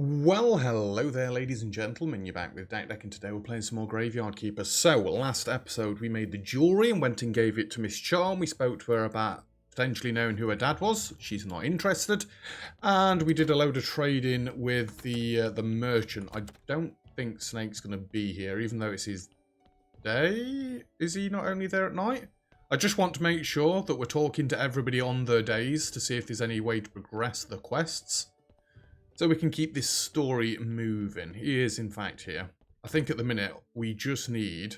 Well, hello there, ladies and gentlemen. You're back with Deck, and today we're playing some more Graveyard Keeper. So, last episode we made the jewellery and went and gave it to Miss Charm. We spoke to her about potentially knowing who her dad was. She's not interested. And we did a load of trading with the merchant. I don't think Snake's going to be here, even though it's his day. Is he not only there at night? I just want to make sure that we're talking to everybody on their days to see if there's any way to progress the quests. So we can keep this story moving. He is, in fact, here. I think at the minute, we just need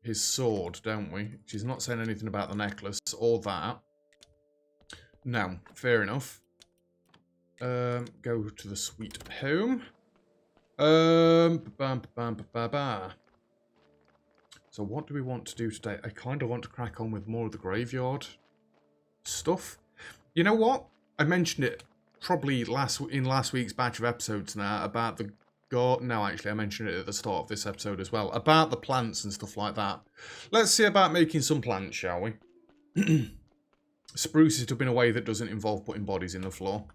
his sword, don't we? She's not saying anything about the necklace or that. No, fair enough. Go to the sweet home. So what do we want to do today? I kind of want to crack on with more of the graveyard stuff. You know what? I mentioned it probably in last week's batch of episodes now about the no, actually, I mentioned it at the start of this episode as well, about the plants and stuff like that. Let's see about making some plants, shall we? Spruce it up in a way that doesn't involve putting bodies in the floor.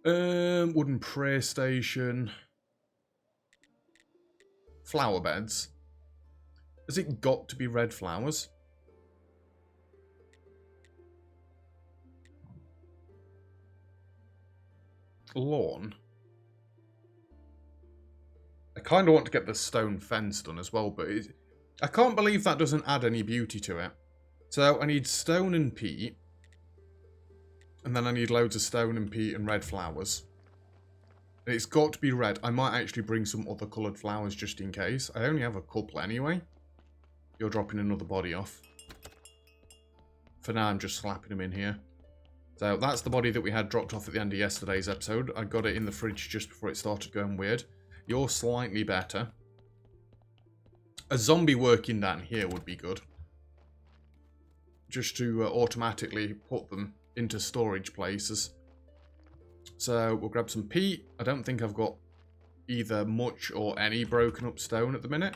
Wooden prayer station. Flower beds. Has it got to be red flowers? Lawn. I kind of want to get the stone fence done as well, but I can't believe that doesn't add any beauty to it. So I need stone and peat. And then I need loads of stone and peat and red flowers. And it's got to be red. I might actually bring some other coloured flowers just in case. I only have a couple anyway. You're dropping another body off. For now, I'm just slapping them in here. So that's the body that we had dropped off at the end of yesterday's episode. I got it in the fridge just before it started going weird. You're slightly better. A zombie working down here would be good. Just to automatically put them into storage places. So we'll grab some peat. I don't think I've got either much or any broken up stone at the minute.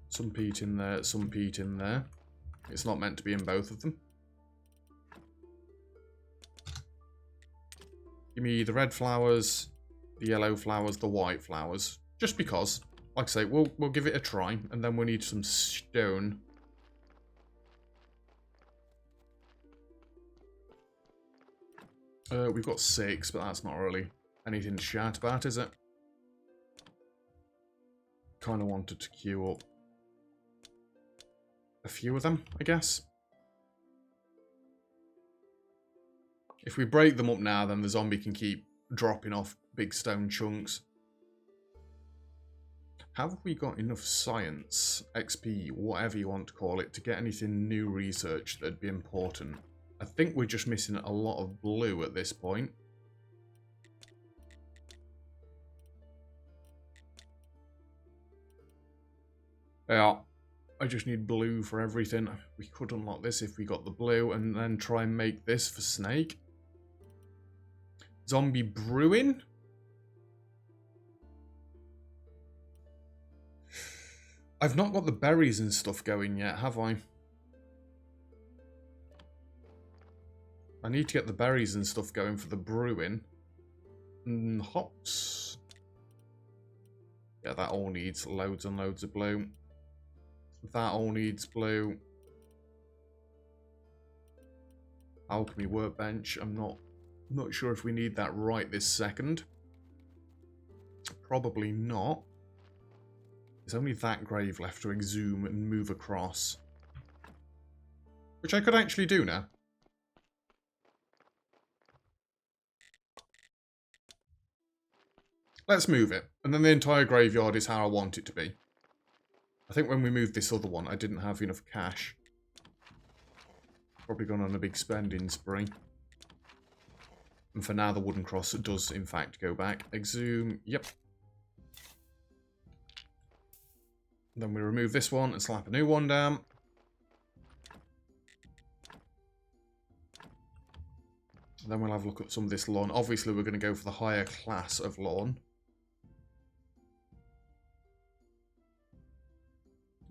Some peat in there, some peat in there. It's not meant to be in both of them. Give me the red flowers, the yellow flowers, the white flowers. Just because, like I say, we'll give it a try, and then we'll need some stone. We've got 6, but that's not really anything to shout about, is it? Kind of wanted to queue up a few of them, I guess. If we break them up now, then the zombie can keep dropping off big stone chunks. Have we got enough science, XP, whatever you want to call it, to get anything new research that'd be important? I think we're just missing a lot of blue at this point. Yeah, I just need blue for everything. We could unlock this if we got the blue and then try and make this for Snake. Zombie brewing? I've not got the berries and stuff going yet, have I? I need to get the berries and stuff going for the brewing. Hops. Yeah, that all needs loads and loads of blue. That all needs blue. Alchemy workbench. I'm not sure if we need that right this second. Probably not. There's only that grave left to exhume and move across. Which I could actually do now. Let's move it. And then the entire graveyard is how I want it to be. I think when we moved this other one, I didn't have enough cash. Probably gone on a big spending spree. And for now, the wooden cross does, in fact, go back. Exhume, yep. Then we remove this one and slap a new one down. Then we'll have a look at some of this lawn. Obviously, we're going to go for the higher class of lawn.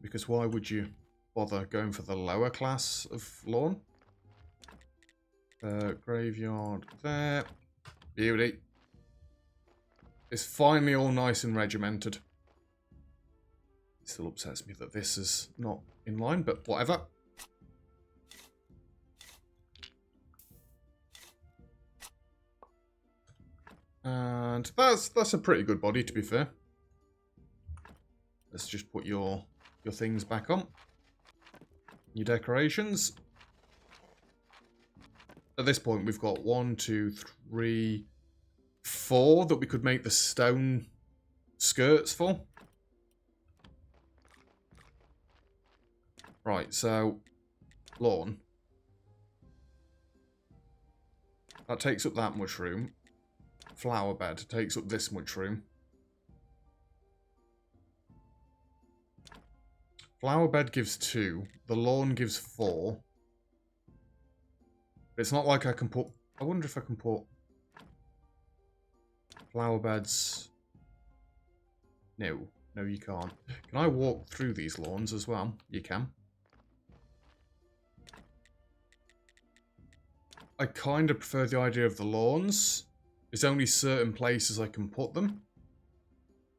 Because why would you bother going for the lower class of lawn? Graveyard there. Beauty. It's finally all nice and regimented. It still upsets me that this is not in line, but whatever. And that's a pretty good body, to be fair. Let's just put your things back on. Your decorations. At this point, we've got 1, 2, 3, 4 that we could make the stone skirts for. Right, so lawn. That takes up that much room. Flower bed takes up this much room. Flower bed gives 2. The lawn gives 4. But it's not like I can put... I wonder if I can put flower beds... No. No, you can't. Can I walk through these lawns as well? You can. I kind of prefer the idea of the lawns. There's only certain places I can put them.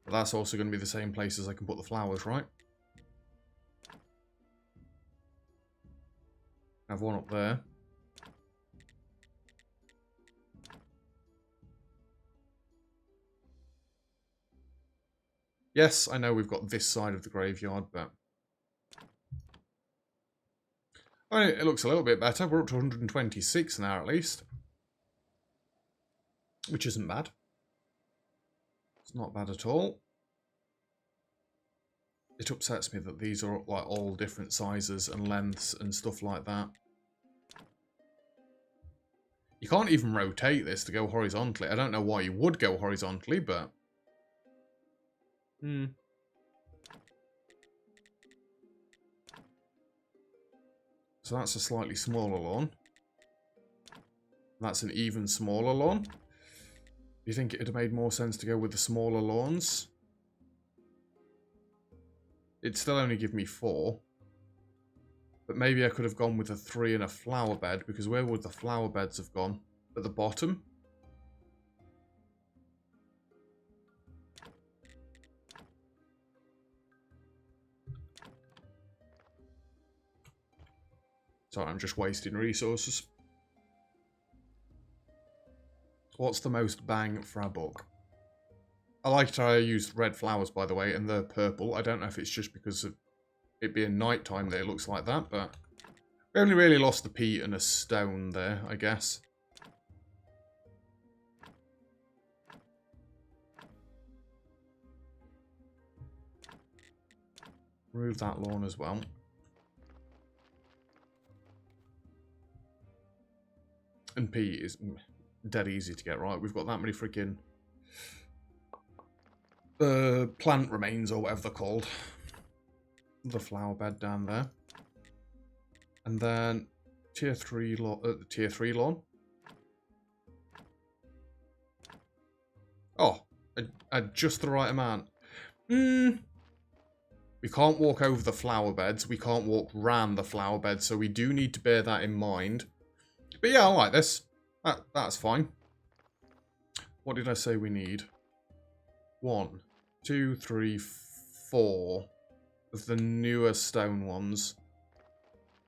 But that's also going to be the same places I can put the flowers, right? I have one up there. Yes, I know we've got this side of the graveyard, but... I mean, it looks a little bit better. We're up to 126 now, at least. Which isn't bad. It's not bad at all. It upsets me that these are like all different sizes and lengths and stuff like that. You can't even rotate this to go horizontally. I don't know why you would go horizontally, but... So that's a slightly smaller lawn. That's an even smaller lawn. Do you think it would have made more sense to go with the smaller lawns? It'd still only give me 4. But maybe I could have gone with a 3 and a flower bed, because where would the flower beds have gone? At the bottom? Sorry, I'm just wasting resources. What's the most bang for our buck? I liked how I used red flowers, by the way, and they're purple. I don't know if it's just because of it being nighttime that it looks like that, but we only really lost a peat and a stone there, I guess. Remove that lawn as well. And peat is dead easy to get right. We've got that many freaking plant remains, or whatever they're called. The flower bed down there. And then tier 3 lawn. Oh, just the right amount. We can't walk over the flower beds. We can't walk round the flower beds, so we do need to bear that in mind. But yeah, I like this. That's fine. What did I say we need? 1, 2, 3, 4 of the newer stone ones.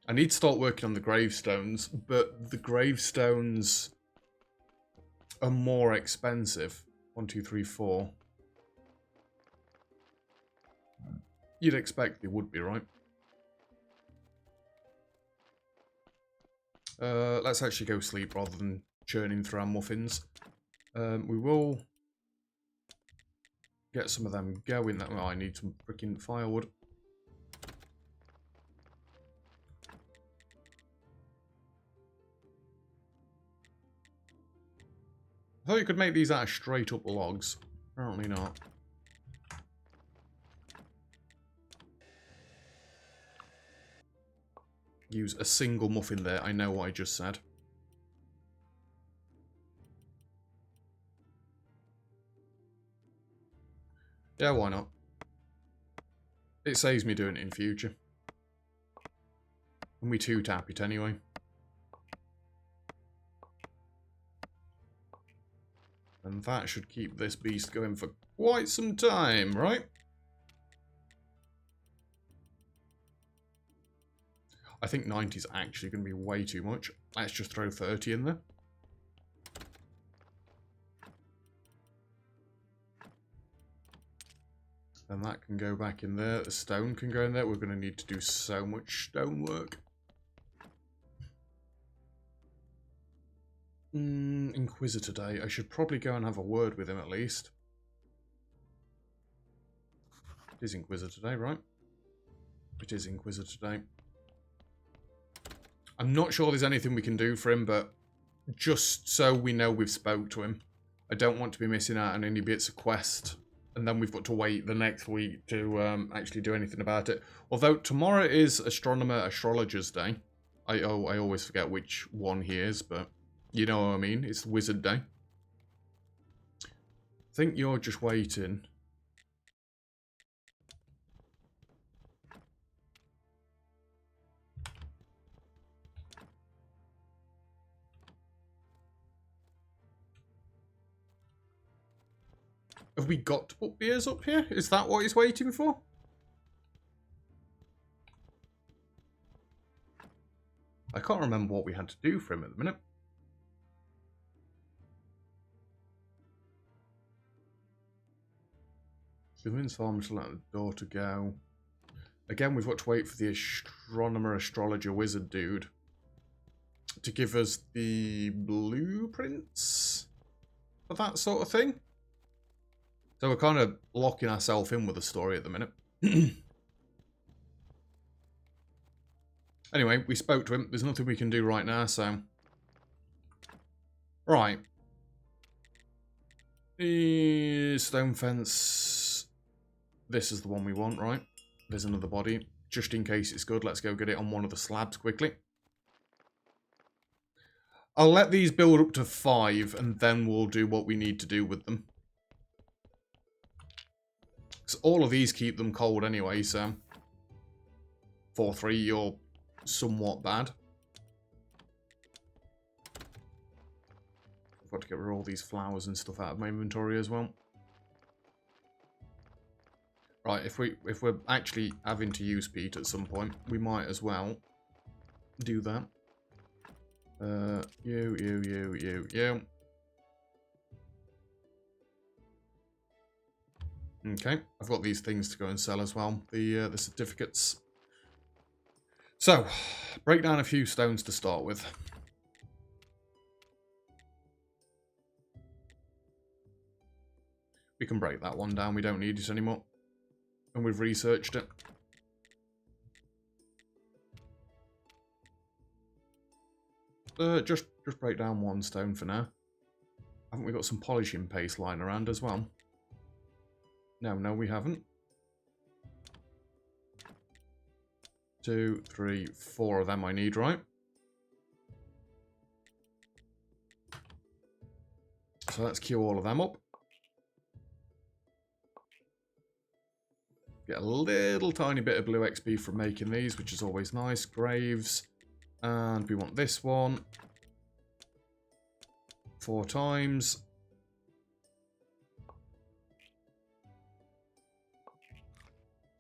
I need to start working on the gravestones, but the gravestones are more expensive. 1, 2, 3, 4. You'd expect they would be, right? Let's actually go sleep rather than churning through our muffins. We will get some of them going. Oh, I need some freaking firewood. I thought you could make these out of straight up logs. Apparently not. Use a single muffin there. I know what I just said. Yeah, why not? It saves me doing it in future. And we 2-tap it anyway. And that should keep this beast going for quite some time, right? I think 90 is actually going to be way too much. Let's just throw 30 in there. And that can go back in there. The stone can go in there. We're going to need to do so much stone work. Inquisitor Day. I should probably go and have a word with him at least. It is Inquisitor Day, right? It is Inquisitor Day. I'm not sure there's anything we can do for him, but just so we know we've spoke to him. I don't want to be missing out on any bits of quest. And then we've got to wait the next week to actually do anything about it. Although tomorrow is Astrologer's Day. I always forget which one he is, but you know what I mean. It's Wizard Day. I think you're just waiting. Have we got to put beers up here? Is that what he's waiting for? I can't remember what we had to do for him at the minute. Convince farmer to let the door to go. Again, we've got to wait for the astronomer, astrologer, wizard dude to give us the blueprints for that sort of thing. So we're kind of locking ourselves in with the story at the minute. Anyway, we spoke to him. There's nothing we can do right now, so... Right. The stone fence. This is the one we want, right? There's another body. Just in case it's good, let's go get it on one of the slabs quickly. I'll let these build up to 5, and then we'll do what we need to do with them. So all of these keep them cold anyway, so 4-3, you're somewhat bad. I've got to get rid of all these flowers and stuff out of my inventory as well. Right, if we're actually having to use peat at some point, we might as well do that. You. Okay, I've got these things to go and sell as well, the certificates. So, break down a few stones to start with. We can break that one down, we don't need it anymore. And we've researched it. Just break down one stone for now. Haven't we got some polishing paste lying around as well? No, we haven't. 2, 3, 4 of them I need, right? So let's queue all of them up. Get a little tiny bit of blue XP from making these, which is always nice. Graves. And we want this one. 4 times.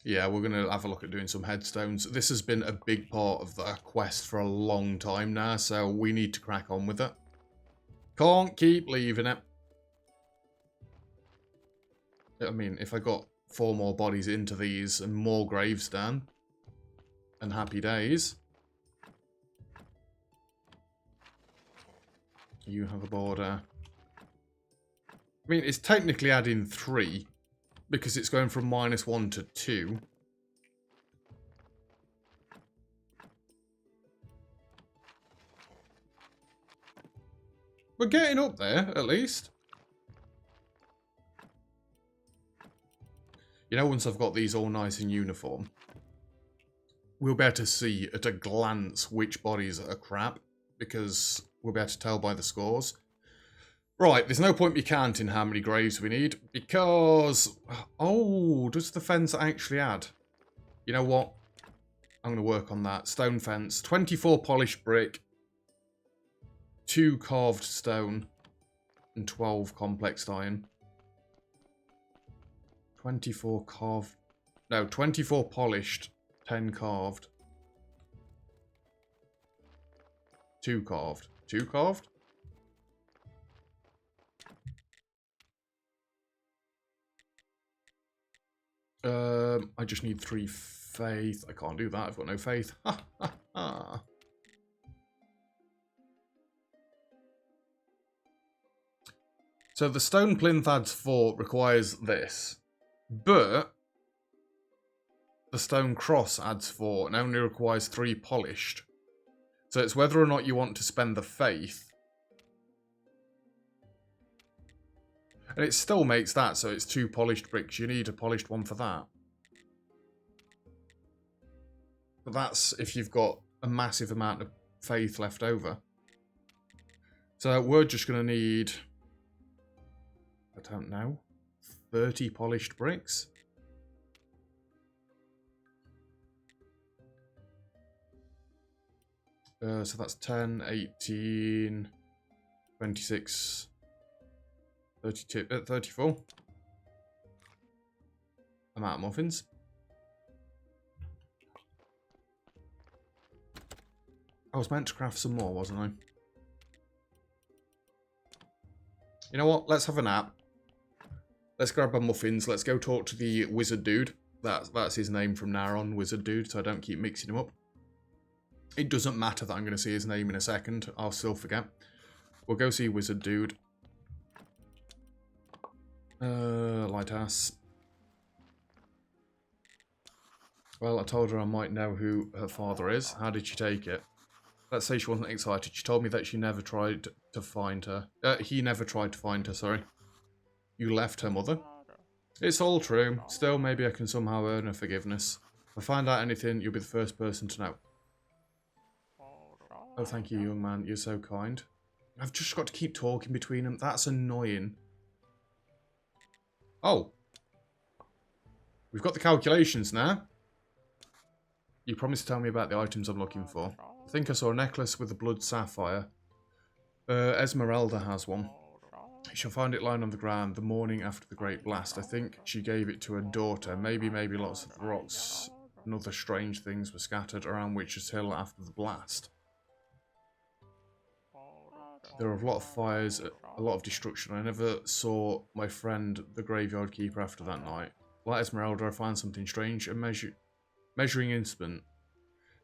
Yeah, we're going to have a look at doing some headstones. This has been a big part of the quest for a long time now, so we need to crack on with it. Can't keep leaving it. I mean, if I got 4 more bodies into these and more graves down, and happy days. You have a border. I mean, it's technically adding 3. Because it's going from -1 to 2. We're getting up there, at least. You know, once I've got these all nice and uniform, we'll be able to see at a glance which bodies are crap. Because we'll be able to tell by the scores. Right, there's no point me counting how many graves we need, because... Oh, does the fence actually add? You know what? I'm going to work on that. Stone fence. 24 polished brick. 2 carved stone. and 12 complex iron. 24 carved. No, 24 polished, 10 carved. 2 carved. 2 carved? I just need 3 faith. I can't do that. I've got no faith. Ha ha ha. So the stone plinth adds 4 requires this. But the stone cross adds 4 and only requires 3 polished. So it's whether or not you want to spend the faith. And it still makes that, so it's 2 polished bricks. You need a polished one for that. But that's if you've got a massive amount of faith left over. So we're just going to need, I don't know, 30 polished bricks. So that's 10, 18, 26, 32, 34. I'm out of muffins. I was meant to craft some more, wasn't I? You know what? Let's have a nap. Let's grab our muffins. Let's go talk to the wizard dude. That's his name from now on, wizard dude, so I don't keep mixing him up. It doesn't matter that I'm going to see his name in a second. I'll still forget. We'll go see wizard dude. Lightass. Well, I told her I might know who her father is. How did she take it? Let's say she wasn't excited. She told me that she never tried to find her. He never tried to find her, sorry. You left her mother? It's all true. Still, maybe I can somehow earn her forgiveness. If I find out anything, you'll be the first person to know. Oh, thank you, young man. You're so kind. I've just got to keep talking between them. That's annoying. Oh. We've got the calculations now. You promised to tell me about the items I'm looking for. I think I saw a necklace with a blood sapphire. Esmeralda has one. You shall find it lying on the ground the morning after the great blast. I think she gave it to her daughter. Maybe lots of rocks and other strange things were scattered around Witch's Hill after the blast. There were a lot of fires, a lot of destruction. I never saw my friend, the graveyard keeper, after that night. Like Esmeralda, I find something strange. A measuring instrument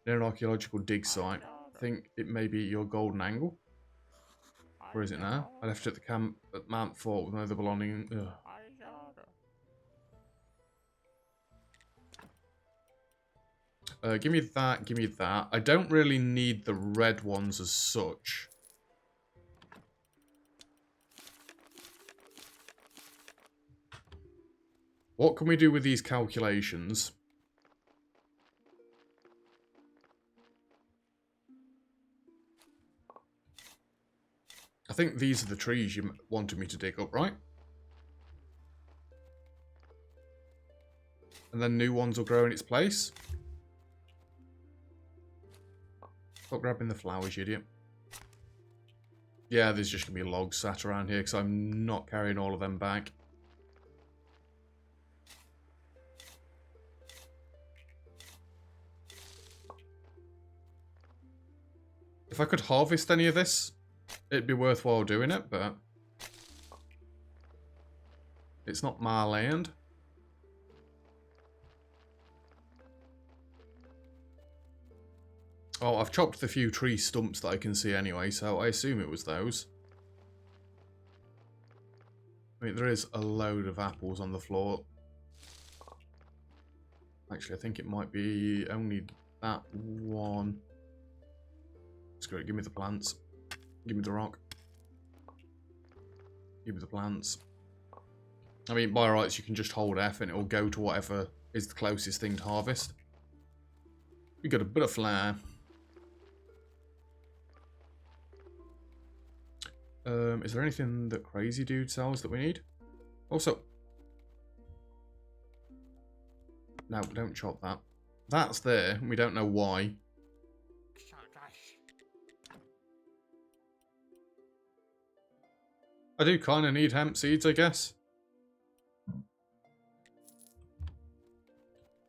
near an archaeological dig site. I think it may be your golden angle. Where is it now? I left it at the camp at Mount Fort with no other belonging. Give me that, give me that. I don't really need the red ones as such. What can we do with these calculations? I think these are the trees you wanted me to dig up, right? And then new ones will grow in its place. Stop grabbing the flowers, you idiot. Yeah, there's just going to be logs sat around here because I'm not carrying all of them back. If I could harvest any of this, it'd be worthwhile doing it, but it's not my land. Oh, I've chopped the few tree stumps that I can see anyway, so I assume it was those. I mean, there is a load of apples on the floor. Actually, I think it might be only that one. Screw it, give me the plants. Give me the rock. Give me the plants. I mean, by rights, you can just hold F and it will go to whatever is the closest thing to harvest. We got a butterfly. Is there anything that Crazy Dude sells that we need? Also, no, don't chop that. That's there, and we don't know why. I do kind of need hemp seeds, I guess.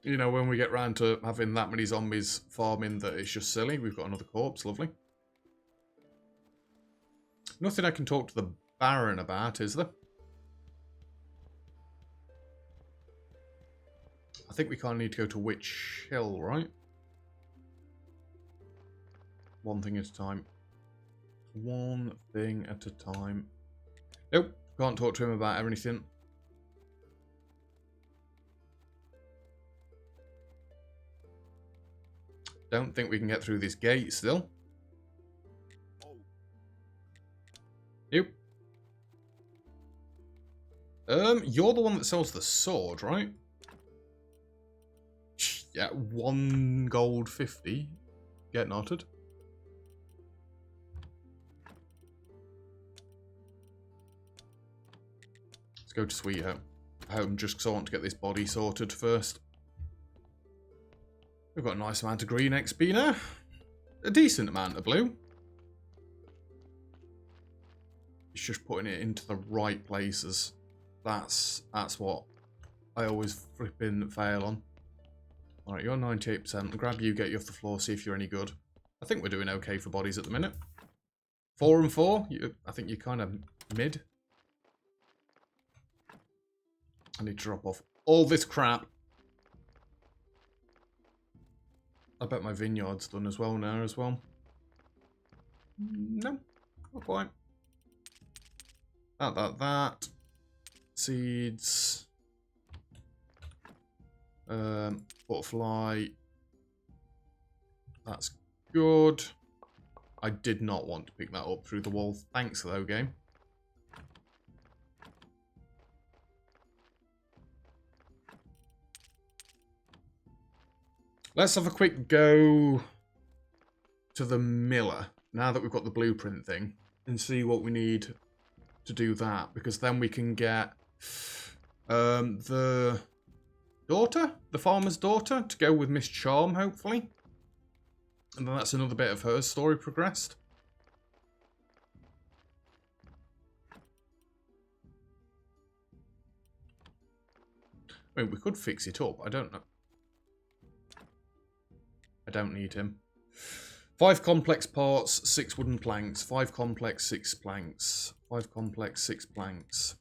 You know, when we get round to having that many zombies farming that it's just silly. We've got another corpse, lovely. Nothing I can talk to the Baron about, is there? I think we kind of need to go to Witch Hill, right? One thing at a time. One thing at a time. Nope, can't talk to him about anything. Don't think we can get through this gate still. Nope. You're the one that sells the sword, right? Yeah, 1 gold 50. Get knotted. Let's go to Sweet Home just because I want to get this body sorted first. We've got a nice amount of green XP now. A decent amount of blue. It's just putting it into the right places. That's what I always flipping fail on. Alright, you're 98%. I'll grab you, get you off the floor, see if you're any good. I think we're doing okay for bodies at the minute. 4 and 4. I think you're kind of mid. I need to drop off all this crap. I bet my vineyard's done as well now as well. No, not quite. That. Seeds. Butterfly. That's good. I did not want to pick that up through the wall. Thanks though, game. Let's have a quick go to the miller, now that we've got the blueprint thing, and see what we need to do that, because then we can get the daughter, the farmer's daughter, to go with Miss Charm, hopefully. And then that's another bit of her story progressed. I mean, we could fix it up, I don't know. I don't need him. 5 complex parts, 6 wooden planks. 5 complex, 6 planks. 5 complex, 6 planks.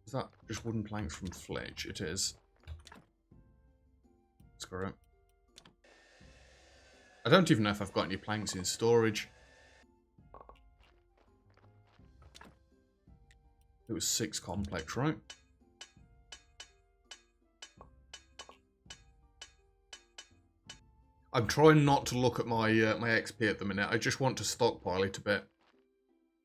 Is that just wooden planks from Fletch? It is. Screw it. I don't even know if I've got any planks in storage. It was 6 complex, right? I'm trying not to look at my my XP at the minute. I just want to stockpile it a bit.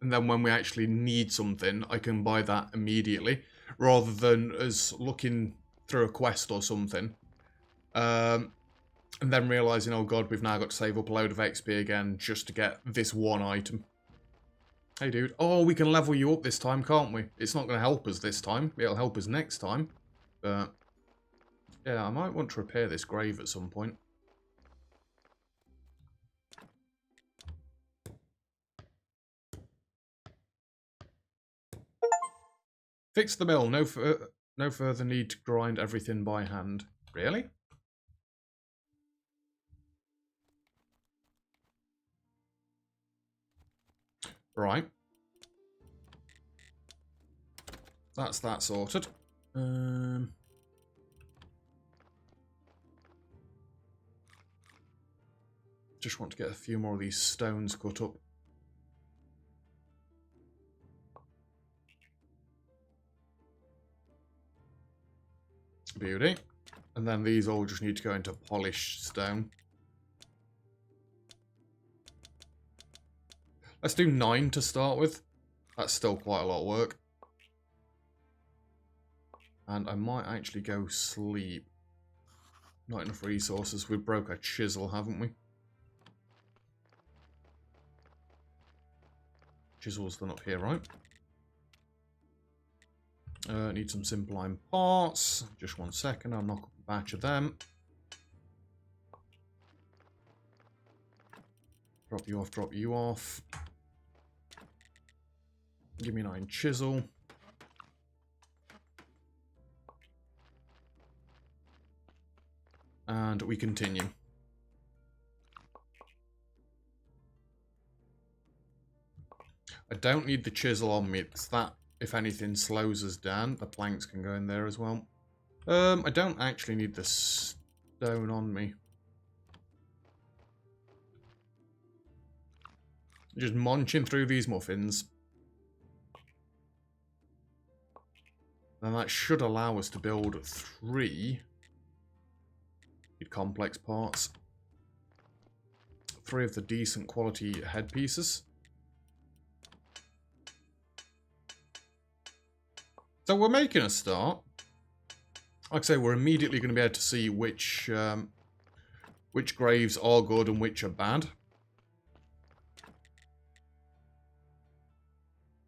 And then when we actually need something, I can buy that immediately. Rather than us looking through a quest or something. And then realising, oh god, we've now got to save up a load of XP again just to get this one item. Hey dude, oh, we can level you up this time, can't we? It's not going to help us this time, it'll help us next time. But, yeah, I might want to repair this grave at some point. Fix the mill, no further need to grind everything by hand. Really? Right. That's that sorted. Just want to get a few more of these stones cut up. Beauty. And then these all just need to go into polished stone. Let's do 9 to start with. That's still quite a lot of work. And I might actually go sleep. Not enough resources. We broke a chisel, haven't we? Chisel's done up here, right? Need some simple iron parts. Just 1 second. I'll knock up a batch of them. Drop you off, drop you off. Give me 9 chisel. And we continue. I don't need the chisel on me. It's that, if anything, slows us down. The planks can go in there as well. I don't actually need the stone on me. Just munching through these muffins. And that should allow us to build 3 complex parts. 3 of the decent quality headpieces. So we're making a start. Like I say, we're immediately going to be able to see which graves are good and which are bad.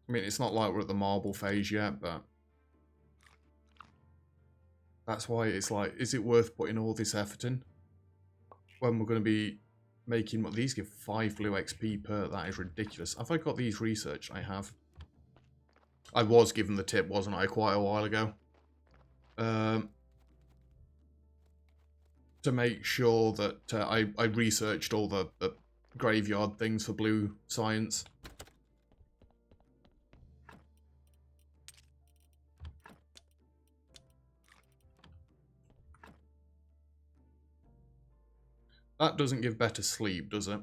I mean, it's not like we're at the marble phase yet, but that's why it's like, is it worth putting all this effort in when we're going to be making, what, these give 5 blue XP per? That is ridiculous. Have I got these researched? I have. I was given the tip, wasn't I, quite a while ago? To make sure that I researched all the graveyard things for blue science. That doesn't give better sleep, does it?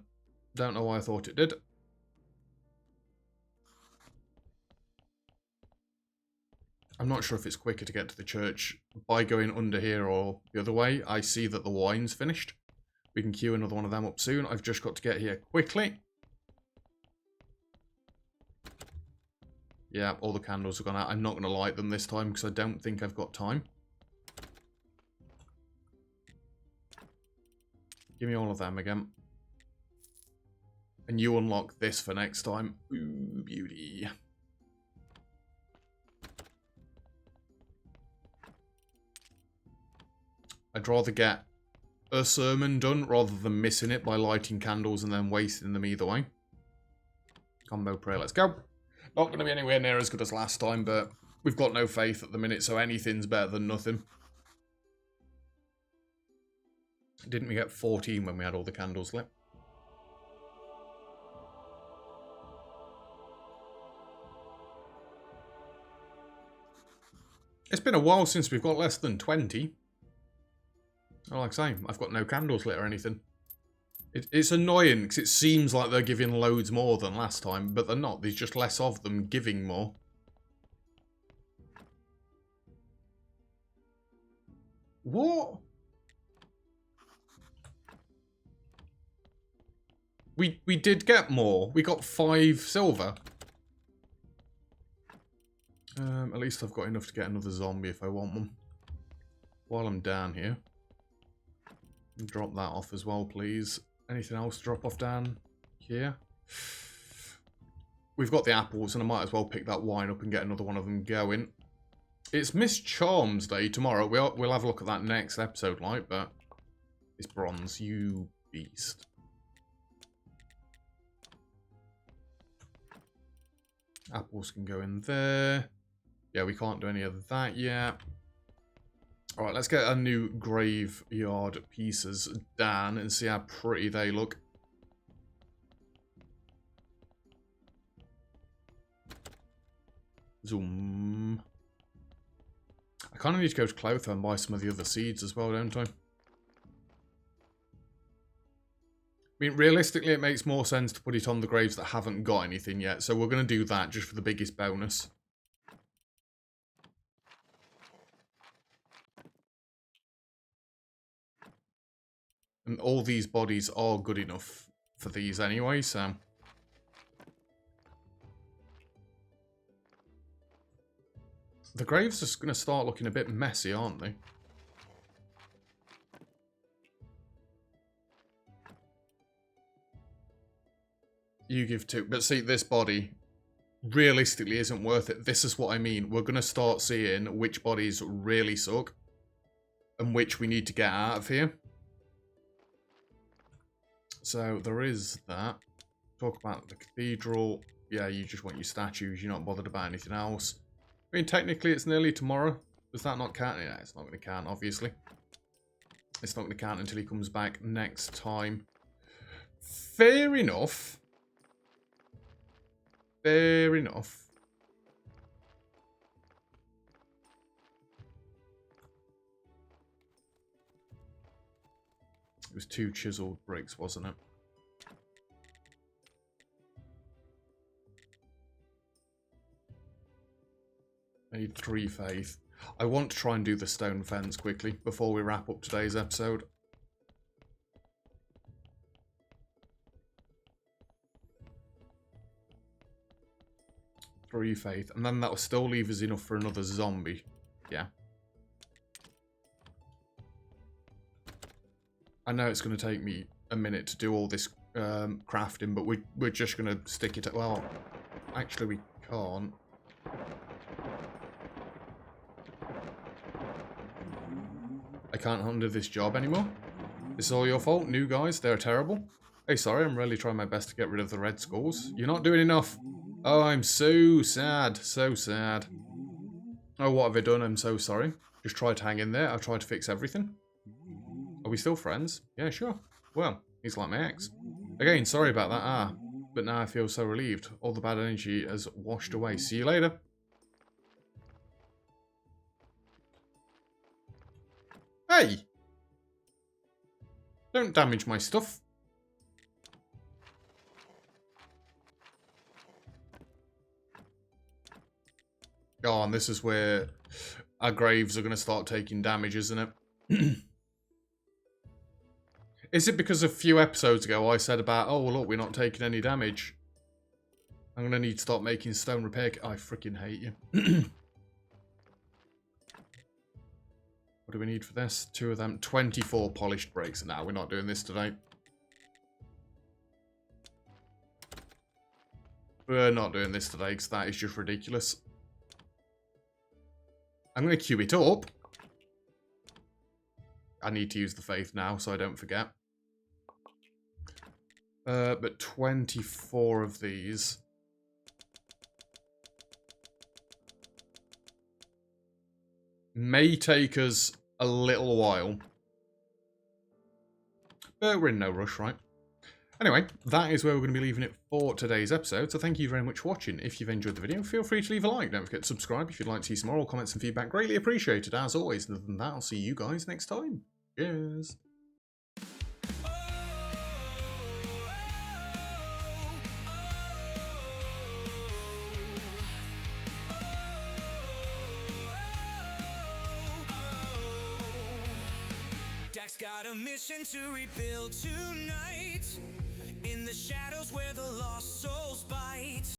Don't know why I thought it did. I'm not sure if it's quicker to get to the church by going under here or the other way. I see that the wine's finished. We can queue another one of them up soon. I've just got to get here quickly. Yeah, all the candles have gone out. I'm not going to light them this time because I don't think I've got time. Give me all of them again. And you unlock this for next time. Ooh, beauty. I'd rather get a sermon done rather than missing it by lighting candles and then wasting them either way. Combo prayer, let's go. Not going to be anywhere near as good as last time, but we've got no faith at the minute, so anything's better than nothing. Didn't we get 14 when we had all the candles lit? It's been a while since we've got less than 20. Like I say, I've got no candles lit or anything. It's annoying because it seems like they're giving loads more than last time, but they're not. There's just less of them giving more. What? We did get more. We got 5 silver. At least I've got enough to get another zombie if I want one. While I'm down here. Drop that off as well, please. Anything else to drop off down here? We've got the apples, and I might as well pick that wine up and get another one of them going. It's Miss Charm's Day tomorrow. We'll have a look at that next episode, like, but it's bronze, you beast. Apples can go in there. Yeah, we can't do any of that yet. Alright, let's get our new graveyard pieces down and see how pretty they look. Zoom. I kind of need to go to Clotho and buy some of the other seeds as well, don't I? I mean, realistically, it makes more sense to put it on the graves that haven't got anything yet, so we're going to do that just for the biggest bonus. And all these bodies are good enough for these anyway, so... The graves are going to start looking a bit messy, aren't they? You give 2. But see, this body realistically isn't worth it. This is what I mean. We're going to start seeing which bodies really suck and which we need to get out of here. So there is that. Talk about the cathedral. Yeah, you just want your statues. You're not bothered about anything else. I mean, technically, it's nearly tomorrow. Does that not count? Yeah, it's not going to count, obviously. It's not going to count until he comes back next time. Fair enough. Fair enough. It was 2 chiseled bricks, wasn't it? Made 3 faith. I want to try and do the stone fence quickly before we wrap up today's episode. Three faith. And then that will still leave us enough for another zombie. Yeah. I know it's going to take me a minute to do all this crafting, but we're just going to stick it at... Well, actually we can't. I can't handle this job anymore. This is all your fault, new guys. They're terrible. Hey, sorry, I'm really trying my best to get rid of the red skulls. You're not doing enough. Oh, I'm so sad. So sad. Oh, what have I done? I'm so sorry. Just try to hang in there. I've tried to fix everything. Are we still friends? Yeah, sure. Well, he's like my ex. Again, sorry about that. But now I feel so relieved. All the bad energy has washed away. See you later. Hey! Don't damage my stuff. Oh, and this is where our graves are going to start taking damage, isn't it? Is it because a few episodes ago I said about, oh, well, look, we're not taking any damage. I'm going to need to start making stone repair. I freaking hate you. What do we need for this? 2 of them. 24 polished bricks. Nah, we're not doing this today. We're not doing this today because that is just ridiculous. I'm going to queue it up. I need to use the faith now so I don't forget. But 24 of these. May take us a little while. But we're in no rush, right? Anyway, that is where we're going to be leaving it for today's episode. So thank you very much for watching. If you've enjoyed the video, feel free to leave a like. Don't forget to subscribe if you'd like to see some more. All comments and feedback greatly appreciated, as always. And other than that, I'll see you guys next time. Cheers. Got a mission to rebuild tonight in the shadows where the lost souls bite.